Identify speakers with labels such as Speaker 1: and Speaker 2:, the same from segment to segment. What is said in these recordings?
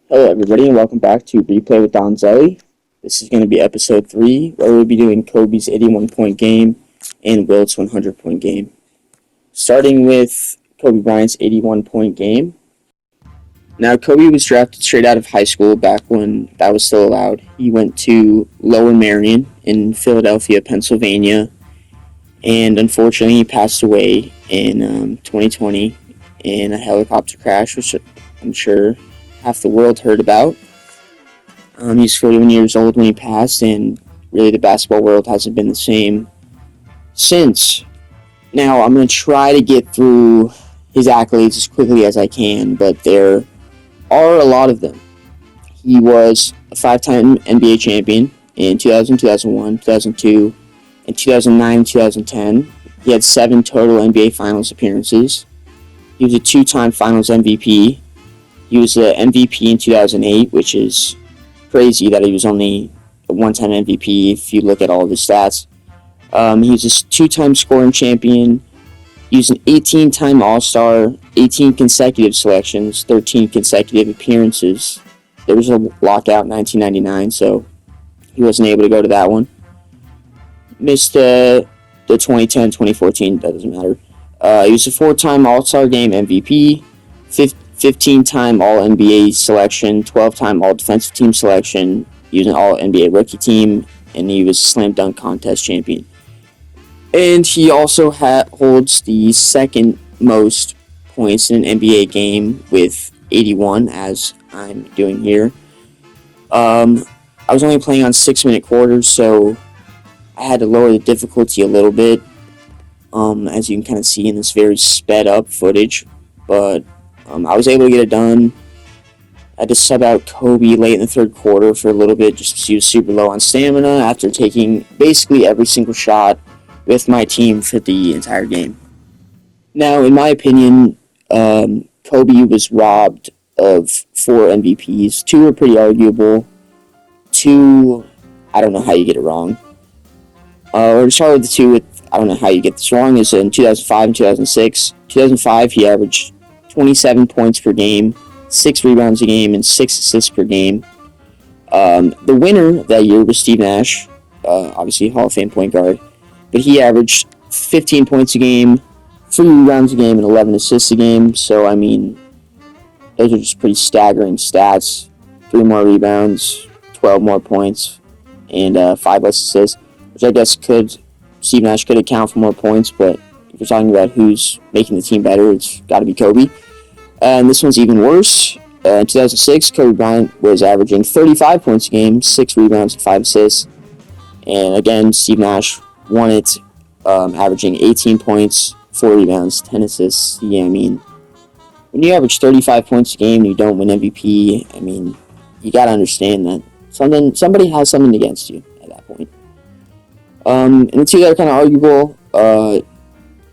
Speaker 1: Hello, everybody, and welcome back to Replay with Don Zelli. This is going to be episode 3, where we'll be doing Kobe's 81-point game and Wilts' 100-point game. Starting with Kobe Bryant's 81-point game. Now, Kobe was drafted straight out of high school back when that was still allowed. He went to Lower Merion in Philadelphia, Pennsylvania, and unfortunately he passed away in 2020 in a helicopter crash, which I'm sure half the world heard about. He's 41 years old when he passed, and really the basketball world hasn't been the same since. Now, I'm going to try to get through his accolades as quickly as I can, but there are a lot of them. He was a 5-time NBA champion in 2000, 2001, 2002, and 2009 and 2010. He had 7 total NBA Finals appearances. He was a 2-time Finals MVP. He was the MVP in 2008, which is crazy that he was only a 1-time MVP if you look at all of his stats. He was a 2-time scoring champion. He was an 18-time All-Star, 18 consecutive selections, 13 consecutive appearances. There was a lockout in 1999, so he wasn't able to go to that one. Missed the 2010, 2014, that doesn't matter. He was a 4-time All-Star Game MVP, 15-time All-NBA selection, 12-time All-Defensive Team selection. He was an All-NBA Rookie Team, and he was a Slam Dunk Contest champion. And he also holds the second most points in an NBA game with 81, as I'm doing here. I was only playing on 6-minute quarters, so I had to lower the difficulty a little bit, as you can kind of see in this very sped up footage, but I was able to get it done. I had to sub out Kobe late in the third quarter for a little bit just because he was super low on stamina after taking basically every single shot with my team for the entire game. Now, in my opinion, Kobe was robbed of 4 MVPs. 2 were pretty arguable. 2, I don't know how you get it wrong. Or to start with the 2, I don't know how you get this wrong, is in 2005 and 2006. 2005, he averaged 27 points per game, 6 rebounds a game, and 6 assists per game. The winner that year was Steve Nash, obviously Hall of Fame point guard, but he averaged 15 points a game, 3 rebounds a game, and 11 assists a game. So, I mean, those are just pretty staggering stats. 3 more rebounds, 12 more points, and 5 less assists, which I guess Steve Nash could account for more points, but if you're talking about who's making the team better, it's got to be Kobe. And this one's even worse. In 2006, Kobe Bryant was averaging 35 points a game, 6 rebounds, and 5 assists. And again, Steve Nash won it, averaging 18 points, 4 rebounds, 10 assists. Yeah, I mean, when you average 35 points a game and you don't win MVP, I mean, you got to understand that somebody has something against you at that point. And the 2 that are kind of arguable,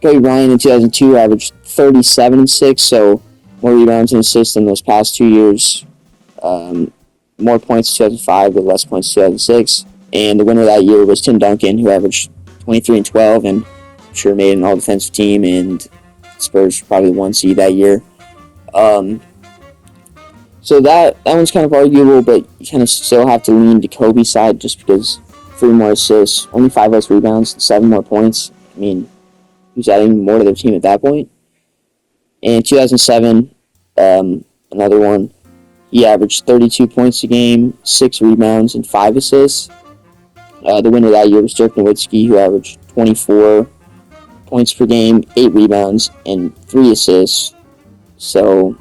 Speaker 1: Kobe Bryant in 2002 averaged 37 and 6, so more rebounds and assists than those past 2 years. More points in 2005, but less points in 2006. And the winner that year was Tim Duncan, who averaged 23 and 12, and I'm sure made an all-defensive team, and Spurs probably the 1 seed that year. So that one's kind of arguable, but you kind of still have to lean to Kobe's side just because 3 more assists, only 5 less rebounds, 7 more points. I mean, who's adding more to their team at that point? In 2007, another one, he averaged 32 points a game, 6 rebounds, and 5 assists. The winner that year was Dirk Nowitzki, who averaged 24 points per game, 8 rebounds, and 3 assists. So,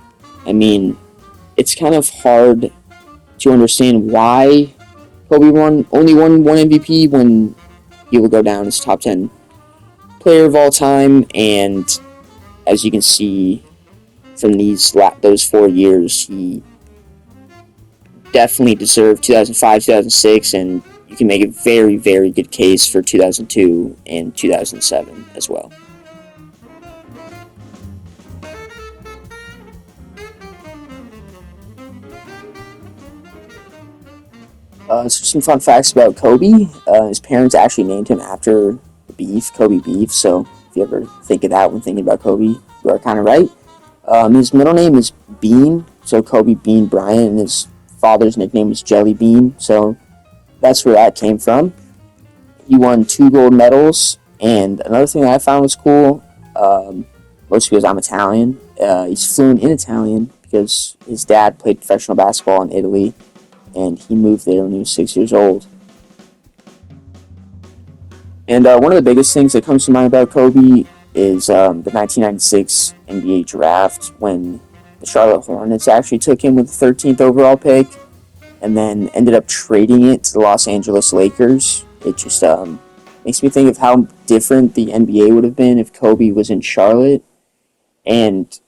Speaker 1: I mean, it's kind of hard to understand why Kobe only won 1 MVP when he will go down as top 10 player of all time, and as you can see from those 4 years, he definitely deserved 2005, 2006, and you can make a very, very good case for 2002 and 2007 as well. So some fun facts about Kobe. His parents actually named him after the beef, Kobe beef. So if you ever think of that when thinking about Kobe, you are kind of right. His middle name is Bean, So Kobe Bean Bryant, and his father's nickname was Jelly Bean. So that's where that came from. He won 2 gold medals, and another thing that I found was cool, mostly because I'm Italian. He's fluent in Italian because his dad played professional basketball in Italy, and he moved there when he was 6 years old. And one of the biggest things that comes to mind about Kobe is the 1996 NBA draft when the Charlotte Hornets actually took him with the 13th overall pick and then ended up trading it to the Los Angeles Lakers. It just makes me think of how different the NBA would have been if Kobe was in Charlotte, and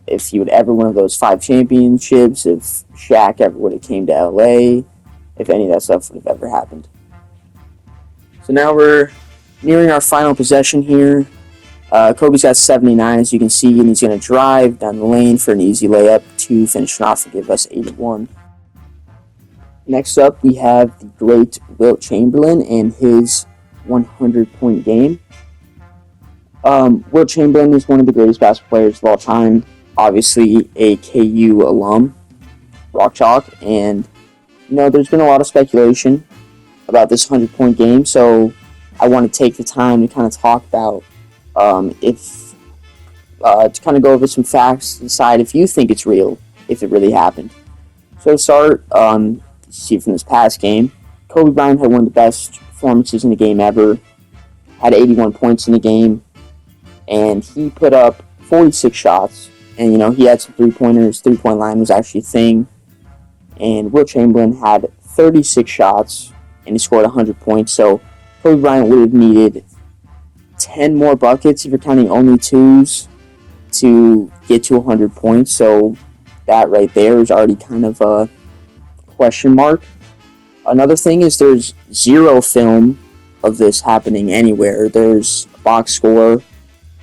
Speaker 1: if he would ever win those 5 championships, if Shaq ever would have came to LA, if any of that stuff would have ever happened. So now we're nearing our final possession here. Kobe's got 79, as you can see, and he's going to drive down the lane for an easy layup to finish it off and give us 81. Next up, we have the great Wilt Chamberlain and his 100-point game. Wilt Chamberlain is one of the greatest basketball players of all time. Obviously, a KU alum, Rock Chalk, and there's been a lot of speculation about this 100-point game, so I want to take the time to kind of talk about to kind of go over some facts, decide if you think it's real, if it really happened. So to start, see from this past game, Kobe Bryant had one of the best performances in the game ever, had 81 points in the game, and he put up 46 shots, and he had some three-pointers. Three-point line was actually a thing, and Wilt Chamberlain had 36 shots, and he scored 100 points, so Kobe Bryant would have needed 10 more buckets, if you're counting only twos, to get to 100 points, so that right there is already kind of a question mark. Another thing is there's zero film of this happening anywhere. There's a box score,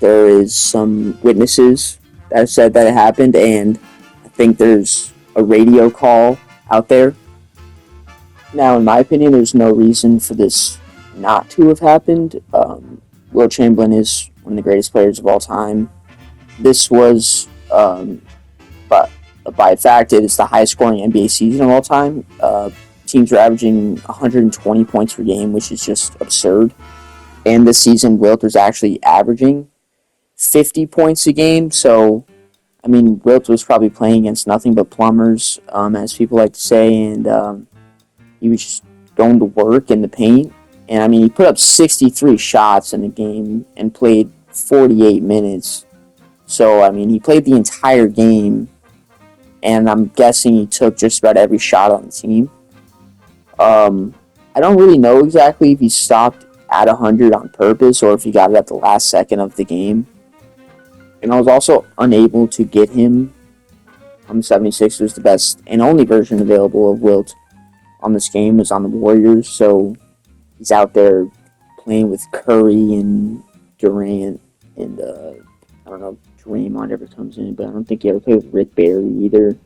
Speaker 1: there is some witnesses that have said that it happened, and I think there's a radio call out there. Now, in my opinion, there's no reason for this not to have happened. Wilt Chamberlain is one of the greatest players of all time. This was, but by fact, it is the highest scoring NBA season of all time. Teams are averaging 120 points per game, which is just absurd. And this season, Wilt was actually averaging 50 points a game. So, Wilt was probably playing against nothing but plumbers, as people like to say, and he was just going to work in the paint. And, he put up 63 shots in the game and played 48 minutes. So, he played the entire game, and I'm guessing he took just about every shot on the team. I don't really know exactly if he stopped at 100 on purpose or if he got it at the last second of the game. And I was also unable to get him on the 76ers. The best and only version available of Wilt on this game was on the Warriors, so he's out there playing with Curry and Durant and, I don't know if Draymond ever comes in, but I don't think he ever played with Rick Barry either.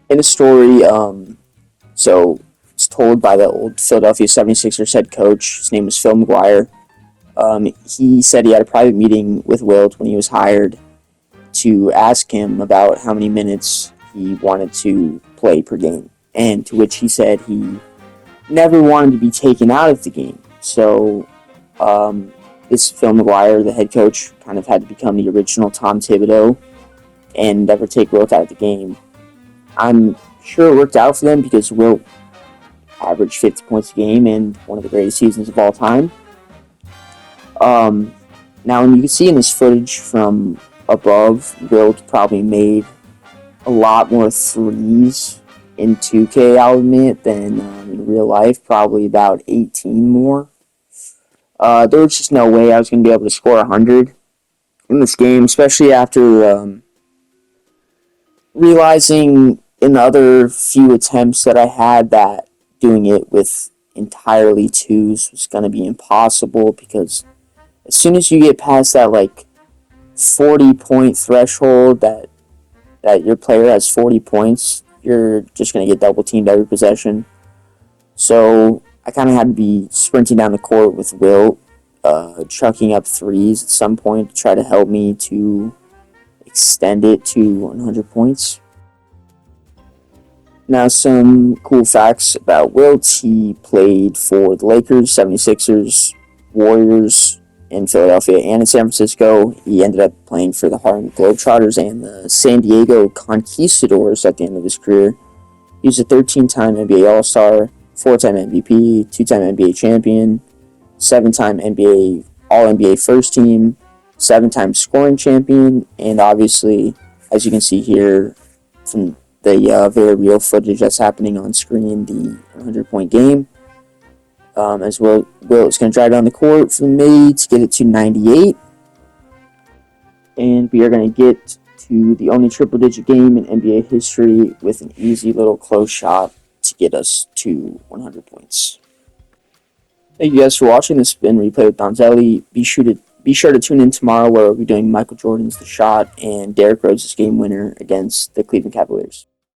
Speaker 1: In the story, so it's told by the old Philadelphia 76ers head coach. His name was Phil McGuire. He said he had a private meeting with Wilt when he was hired to ask him about how many minutes he wanted to play per game, and to which he said he never wanted to be taken out of the game. So this Phil McGuire, the head coach, kind of had to become the original Tom Thibodeau and never take Wilt out of the game. I'm sure it worked out for them because Wilt averaged 50 points a game and one of the greatest seasons of all time. Now, and you can see in this footage from above, Wilt probably made a lot more threes in 2K, I'll admit, than in real life, probably about 18 more. There was just no way I was going to be able to score 100 in this game, especially after realizing in the other few attempts that I had that doing it with entirely twos was going to be impossible, because as soon as you get past that 40-point threshold that your player has 40 points, you're just going to get double teamed every possession. So I kind of had to be sprinting down the court with Wilt, chucking up threes at some point to try to help me to extend it to 100 points. Now, some cool facts about Wilts. He played for the Lakers, 76ers, Warriors in Philadelphia and in San Francisco. He ended up playing for the Harlem Globetrotters and the San Diego Conquistadors at the end of his career. He was a 13-time NBA All-Star, 4-time MVP, 2-time NBA champion, 7-time NBA All-NBA First Team, 7-time scoring champion, and obviously, as you can see here from the very real footage that's happening on screen, the 100-point game. As well, Will is going to drive down the court for me to get it to 98. And we are going to get to the only triple-digit game in NBA history with an easy little close shot to get us to 100 points. Thank you guys for watching. This has been Replay with Donzelli. Be sure to tune in tomorrow where we'll be doing Michael Jordan's The Shot and Derrick Rose's game winner against the Cleveland Cavaliers.